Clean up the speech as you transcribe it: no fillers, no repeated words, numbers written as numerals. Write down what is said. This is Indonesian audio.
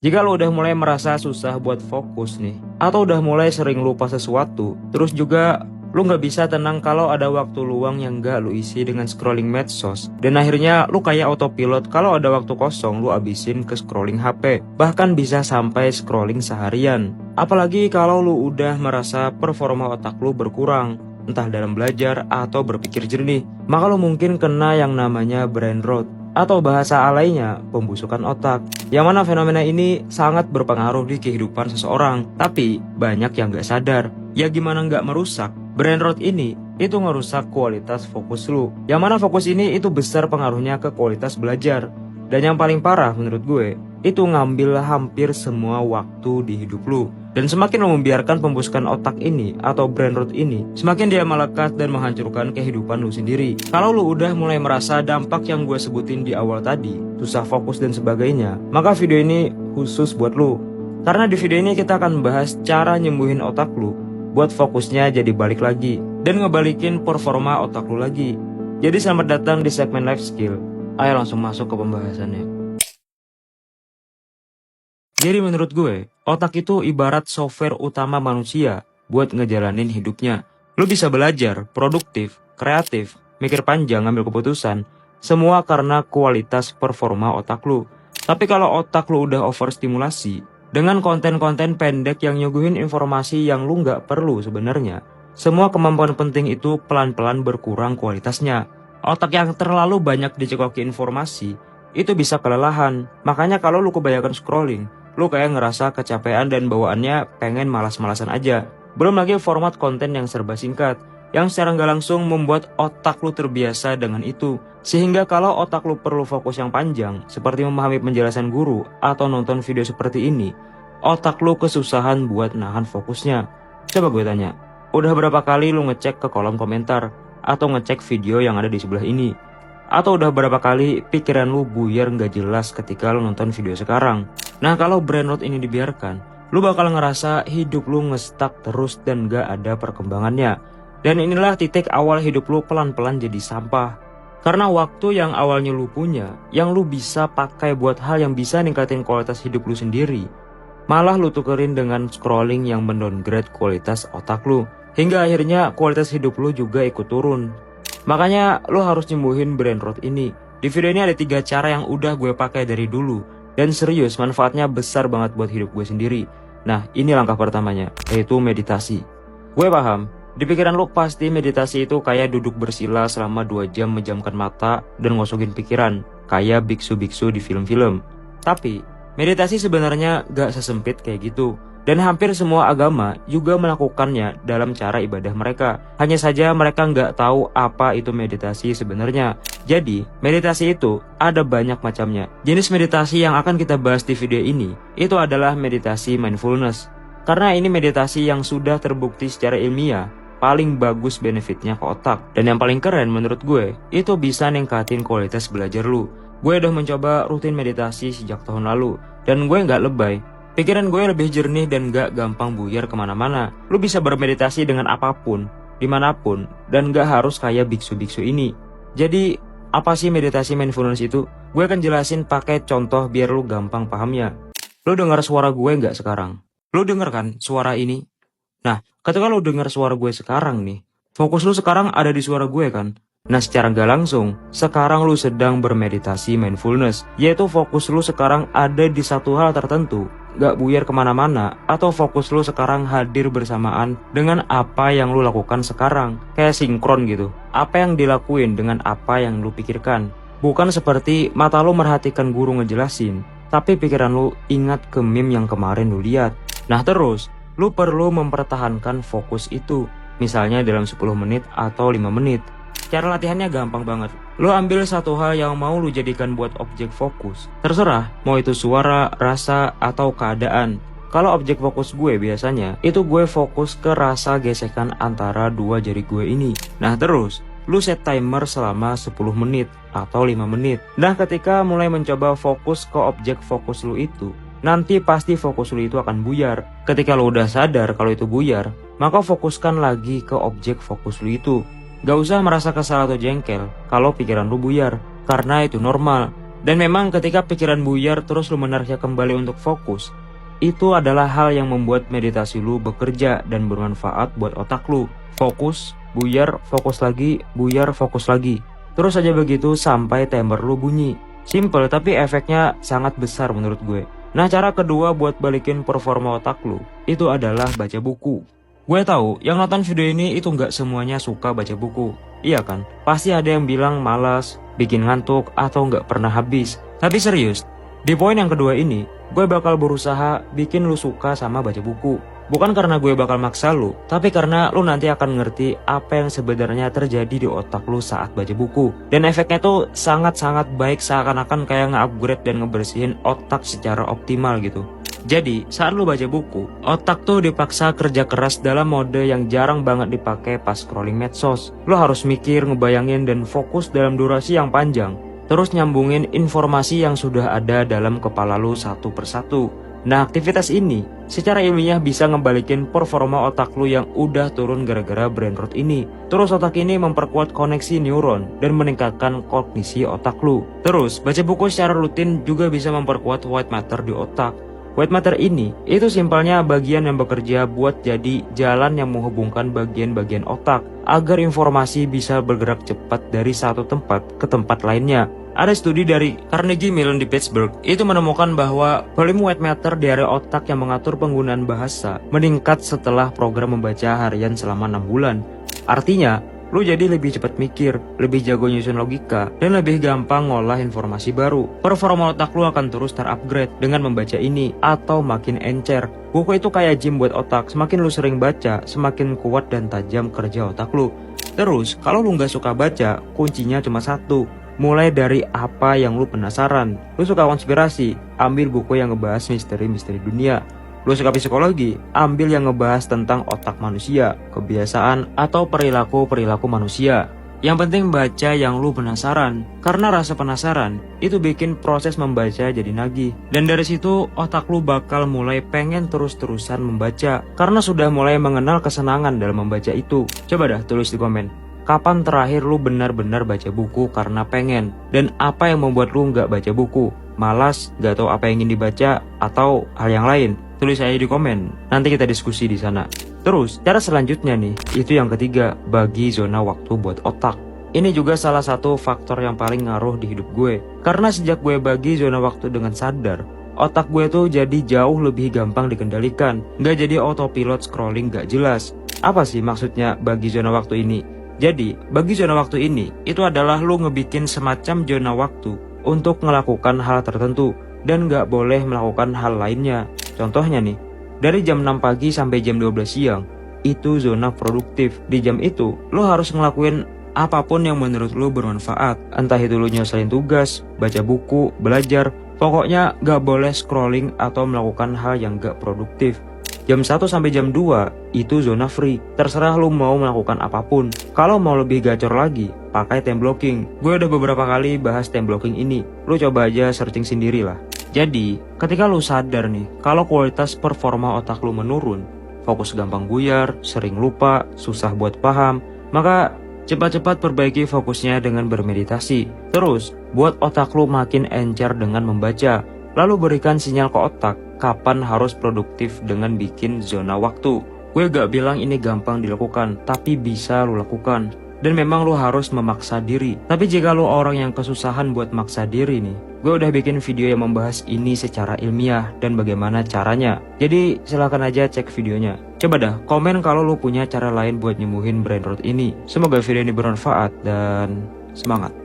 Jika lo udah mulai merasa susah buat fokus nih, atau udah mulai sering lupa sesuatu, terus juga lo nggak bisa tenang kalau ada waktu luang yang nggak lo isi dengan scrolling medsos, dan akhirnya lo kayak autopilot kalau ada waktu kosong lo abisin ke scrolling HP, bahkan bisa sampai scrolling seharian. Apalagi kalau lo udah merasa performa otak lo berkurang, entah dalam belajar atau berpikir jernih, maka lo mungkin kena yang namanya brain rot, atau bahasa alainya pembusukan otak. Yang mana fenomena ini sangat berpengaruh di kehidupan seseorang, tapi banyak yang gak sadar. Ya gimana gak merusak? Brain rot ini itu ngerusak kualitas fokus lu. Yang mana fokus ini itu besar pengaruhnya ke kualitas belajar. Dan yang paling parah menurut gue, itu ngambil hampir semua waktu di hidup lu. Dan semakin lo membiarkan pembusukan otak ini atau brain rot ini, semakin dia melekat dan menghancurkan kehidupan lu sendiri. Kalau lu udah mulai merasa dampak yang gue sebutin di awal tadi, susah fokus dan sebagainya, maka video ini khusus buat lu. Karena di video ini kita akan membahas cara nyembuhin otak lu, buat fokusnya jadi balik lagi, dan ngebalikin performa otak lu lagi. Jadi selamat datang di segmen life skill. Ayo langsung masuk ke pembahasannya. Jadi menurut gue, otak itu ibarat software utama manusia buat ngejalanin hidupnya. Lu bisa belajar, produktif, kreatif, mikir panjang, ngambil keputusan, semua karena kualitas performa otak lu. Tapi kalau otak lu udah overstimulasi, dengan konten-konten pendek yang nyuguhin informasi yang lu nggak perlu sebenarnya, semua kemampuan penting itu pelan-pelan berkurang kualitasnya. Otak yang terlalu banyak dicekoki informasi, itu bisa kelelahan. Makanya kalau lu kebanyakan scrolling, lu kayak ngerasa kecapean dan bawaannya pengen malas-malasan aja. Belum lagi format konten yang serba singkat, yang secara nggak langsung membuat otak lu terbiasa dengan itu. Sehingga kalau otak lu perlu fokus yang panjang, seperti memahami penjelasan guru atau nonton video seperti ini, otak lu kesusahan buat nahan fokusnya. Coba gue tanya, udah berapa kali lu ngecek ke kolom komentar, atau ngecek video yang ada di sebelah ini? Atau udah berapa kali pikiran lu buyar nggak jelas ketika lu nonton video sekarang? Nah kalau brain rot ini dibiarkan, lu bakal ngerasa hidup lu ngestak terus dan gak ada perkembangannya. Dan inilah titik awal hidup lu pelan-pelan jadi sampah. Karena waktu yang awalnya lu punya, yang lu bisa pakai buat hal yang bisa ningkatin kualitas hidup lu sendiri, malah lu tukerin dengan scrolling yang mendowngrade kualitas otak lu. Hingga akhirnya kualitas hidup lu juga ikut turun. Makanya lu harus nyembuhin brain rot ini. Di video ini ada 3 cara yang udah gue pakai dari dulu. Dan serius manfaatnya besar banget buat hidup gue sendiri. Nah ini langkah pertamanya, yaitu meditasi. Gue paham, di pikiran lu pasti meditasi itu kayak duduk bersila selama 2 jam menjamkan mata dan ngosongin pikiran, kayak biksu-biksu di film-film. Tapi meditasi sebenarnya gak sesempit kayak gitu. Dan hampir semua agama juga melakukannya dalam cara ibadah mereka. Hanya saja mereka nggak tahu apa itu meditasi sebenarnya. Jadi, meditasi itu ada banyak macamnya. Jenis meditasi yang akan kita bahas di video ini, itu adalah meditasi mindfulness. Karena ini meditasi yang sudah terbukti secara ilmiah, paling bagus benefitnya ke otak. Dan yang paling keren menurut gue, itu bisa ningkatin kualitas belajar lu. Gue udah mencoba rutin meditasi sejak tahun lalu, dan gue nggak lebay. Pikiran gue lebih jernih dan gak gampang buyar kemana-mana. Lu bisa bermeditasi dengan apapun, dimanapun, dan gak harus kayak biksu-biksu ini. Jadi, apa sih meditasi mindfulness itu? Gue akan jelasin pakai contoh biar lu gampang pahamnya. Lu dengar suara gue gak sekarang? Lu denger kan suara ini? Nah, ketika lu dengar suara gue sekarang nih, fokus lu sekarang ada di suara gue kan? Nah secara gak langsung, sekarang lu sedang bermeditasi mindfulness, yaitu fokus lu sekarang ada di satu hal tertentu, gak buyar kemana-mana, atau fokus lu sekarang hadir bersamaan dengan apa yang lu lakukan sekarang, kayak sinkron gitu. Apa yang dilakuin dengan apa yang lu pikirkan. Bukan seperti mata lu merhatikan guru ngejelasin, tapi pikiran lu ingat ke meme yang kemarin lu lihat. Nah terus, lu perlu mempertahankan fokus itu, misalnya dalam 10 menit atau 5 menit. Cara latihannya gampang banget. Lo ambil satu hal yang mau lo jadikan buat objek fokus. Terserah, mau itu suara, rasa, atau keadaan. Kalau objek fokus gue biasanya, itu gue fokus ke rasa gesekan antara 2 jari gue ini. Nah terus, lo set timer selama 10 menit atau 5 menit. Nah ketika mulai mencoba fokus ke objek fokus lo itu, nanti pasti fokus lo itu akan buyar. Ketika lo udah sadar kalau itu buyar, maka fokuskan lagi ke objek fokus lo itu. Gak usah merasa kesal atau jengkel kalau pikiran lu buyar, karena itu normal. Dan memang ketika pikiran buyar terus lu menariknya kembali untuk fokus, itu adalah hal yang membuat meditasi lu bekerja dan bermanfaat buat otak lu. Fokus, buyar, fokus lagi, buyar, fokus lagi. Terus aja begitu sampai timer lu bunyi. Simple tapi efeknya sangat besar menurut gue. Nah, cara kedua buat balikin performa otak lu itu adalah baca buku. Gue tahu yang nonton video ini itu nggak semuanya suka baca buku. Iya kan? Pasti ada yang bilang malas, bikin ngantuk, atau nggak pernah habis. Tapi serius, di poin yang kedua ini, gue bakal berusaha bikin lu suka sama baca buku. Bukan karena gue bakal maksa lu, tapi karena lu nanti akan ngerti apa yang sebenarnya terjadi di otak lu saat baca buku. Dan efeknya tuh sangat-sangat baik, seakan-akan kayak nge-upgrade dan ngebersihin otak secara optimal gitu. Jadi, saat lu baca buku, otak tuh dipaksa kerja keras dalam mode yang jarang banget dipakai pas scrolling medsos. Lu harus mikir, ngebayangin, dan fokus dalam durasi yang panjang. Terus nyambungin informasi yang sudah ada dalam kepala lu satu persatu. Nah, aktivitas ini secara ilmiah bisa ngebalikin performa otak lu yang udah turun gara-gara brain rot ini. Terus otak ini memperkuat koneksi neuron dan meningkatkan kognisi otak lu. Terus, baca buku secara rutin juga bisa memperkuat white matter di otak. White matter ini, itu simpelnya bagian yang bekerja buat jadi jalan yang menghubungkan bagian-bagian otak agar informasi bisa bergerak cepat dari satu tempat ke tempat lainnya. Ada studi dari Carnegie Mellon di Pittsburgh itu menemukan bahwa volume white matter di area otak yang mengatur penggunaan bahasa meningkat setelah program membaca harian selama 6 bulan. Artinya, lu jadi lebih cepat mikir, lebih jago nyusun logika, dan lebih gampang ngolah informasi baru. Performa otak lu akan terus terupgrade dengan membaca ini atau makin encer. Buku itu kayak gym buat otak, semakin lu sering baca, semakin kuat dan tajam kerja otak lu. Terus, kalau lu nggak suka baca, kuncinya cuma satu. Mulai dari apa yang lu penasaran. Lu suka konspirasi, ambil buku yang ngebahas misteri-misteri dunia. Lu suka psikologi, ambil yang ngebahas tentang otak manusia, kebiasaan, atau perilaku-perilaku manusia. Yang penting baca yang lu penasaran, karena rasa penasaran itu bikin proses membaca jadi nagih. Dan dari situ otak lu bakal mulai pengen terus-terusan membaca, karena sudah mulai mengenal kesenangan dalam membaca itu. Coba dah tulis di komen. Kapan terakhir lu benar-benar baca buku karena pengen? Dan apa yang membuat lu nggak baca buku? Malas, nggak tahu apa yang ingin dibaca, atau hal yang lain? Tulis aja di komen, nanti kita diskusi di sana. Terus, cara selanjutnya nih, itu yang ketiga, bagi zona waktu buat otak. Ini juga salah satu faktor yang paling ngaruh di hidup gue. Karena sejak gue bagi zona waktu dengan sadar, otak gue tuh jadi jauh lebih gampang dikendalikan. Nggak jadi autopilot scrolling nggak jelas. Apa sih maksudnya bagi zona waktu ini? Jadi, bagi zona waktu ini, itu adalah lu ngebikin semacam zona waktu untuk melakukan hal tertentu dan nggak boleh melakukan hal lainnya. Contohnya nih, dari jam 6 pagi sampai jam 12 siang, itu zona produktif. Di jam itu, lu harus ngelakuin apapun yang menurut lu bermanfaat. Entah itu lu nyelesain tugas, baca buku, belajar, pokoknya nggak boleh scrolling atau melakukan hal yang nggak produktif. Jam 1 sampai jam 2 itu zona free. Terserah lu mau melakukan apapun. Kalau mau lebih gacor lagi, pakai time blocking. Gue udah beberapa kali bahas time blocking ini. Lu coba aja searching sendiri lah. Jadi, ketika lu sadar nih, kalau kualitas performa otak lu menurun, fokus gampang buyar, sering lupa, susah buat paham, maka cepat-cepat perbaiki fokusnya dengan bermeditasi. Terus, buat otak lu makin encer dengan membaca. Lalu berikan sinyal ke otak kapan harus produktif dengan bikin zona waktu. Gue gak bilang ini gampang dilakukan, tapi bisa lu lakukan. Dan memang lu harus memaksa diri. Tapi jika lu orang yang kesusahan buat maksa diri nih, gue udah bikin video yang membahas ini secara ilmiah dan bagaimana caranya. Jadi silahkan aja cek videonya. Coba dah komen kalau lu punya cara lain buat nyembuhin brain rot ini. Semoga video ini bermanfaat dan semangat.